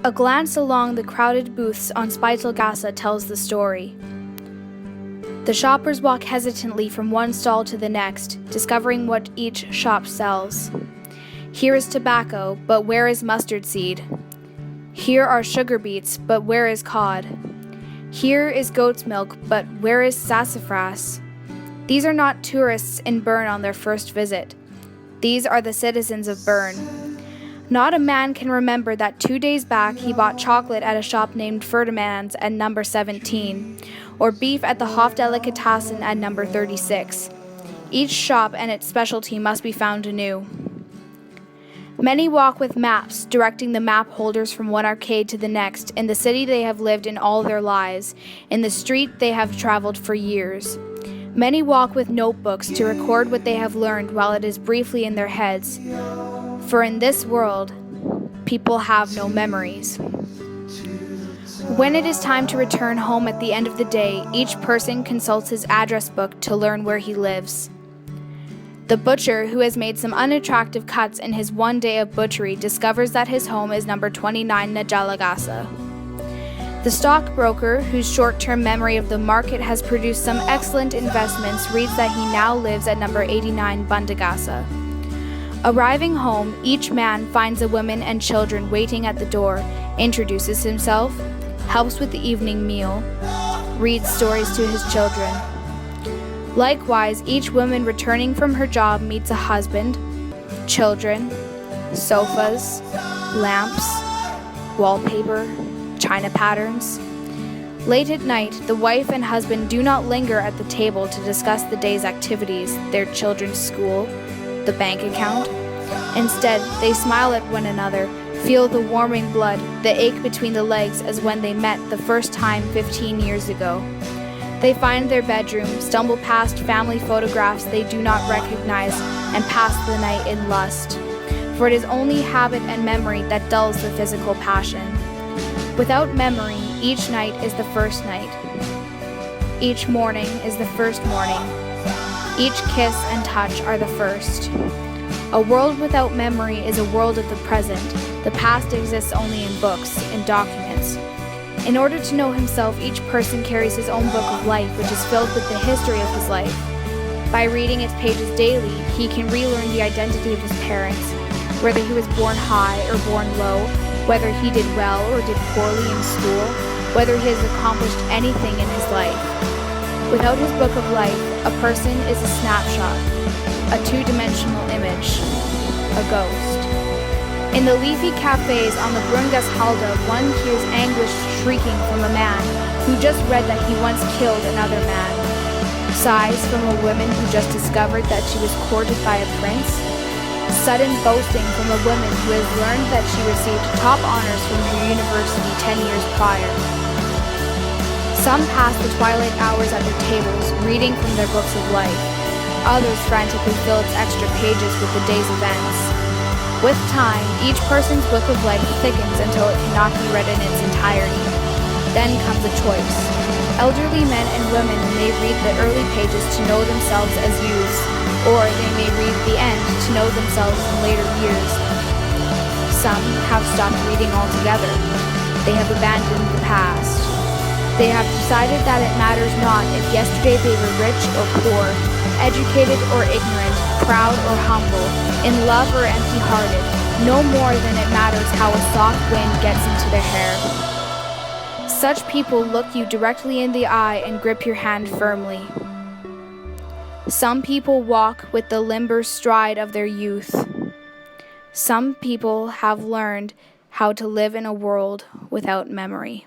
A glance along the crowded booths on Spittelgasse tells the story. The shoppers walk hesitantly from one stall to the next, discovering what each shop sells. Here is tobacco, but where is mustard seed? Here are sugar beets, but where is cod? Here is goat's milk, but where is sassafras? These are not tourists in Bern on their first visit. These are the citizens of Bern. Not a man can remember that 2 days back he bought chocolate at a shop named Ferdinand's at number 17, or beef at the Hofdelikatessen at number 36. Each shop and its specialty must be found anew. Many walk with maps, directing the map holders from one arcade to the next. In the city they have lived in all their lives. In the street they have traveled for years. Many walk with notebooks to record what they have learned while it is briefly in their heads. For in this world, people have no memories. When it is time to return home at the end of the day, each person consults his address book to learn where he lives. The butcher, who has made some unattractive cuts in his one day of butchery, discovers that his home is number 29 Najalagasse. The stockbroker, whose short-term memory of the market has produced some excellent investments, reads that he now lives at number 89 Bundegasse. Arriving home, each man finds a woman and children waiting at the door, introduces himself, helps with the evening meal, reads stories to his children. Likewise, each woman returning from her job meets a husband, children, sofas, lamps, wallpaper, china patterns. Late at night, the wife and husband do not linger at the table to discuss the day's activities, their children's school, the bank account. Instead, they smile at one another, feel the warming blood, the ache between the legs as when they met the first time 15 years ago. They find their bedroom, stumble past family photographs they do not recognize, and pass the night in lust. For it is only habit and memory that dulls the physical passion. Without memory, each night is the first night. Each morning is the first morning. Each kiss and touch are the first. A world without memory is a world of the present. The past exists only in books, in documents. In order to know himself, each person carries his own book of life, which is filled with the history of his life. By reading its pages daily, he can relearn the identity of his parents, whether he was born high or born low, whether he did well or did poorly in school, whether he has accomplished anything in his life. Without his book of life, a person is a snapshot, a two-dimensional image, a ghost. In the leafy cafes on the Brungashalde, one hears anguish shrieking from a man who just read that he once killed another man. Sighs from a woman who just discovered that she was courted by a prince. Sudden boasting from a woman who has learned that she received top honors from her university 10 years prior. Some pass the twilight hours at their tables, reading from their books of life. Others frantically fill its extra pages with the day's events. With time, each person's book of life thickens until it cannot be read in its entirety. Then comes a choice. Elderly men and women may read the early pages to know themselves as youths, or they may read the end to know themselves in later years. Some have stopped reading altogether. They have abandoned the past. They have decided that it matters not if yesterday they were rich or poor, educated or ignorant, proud or humble, in love or empty-hearted, no more than it matters how a soft wind gets into their hair. Such people look you directly in the eye and grip your hand firmly. Some people walk with the limber stride of their youth. Some people have learned how to live in a world without memory.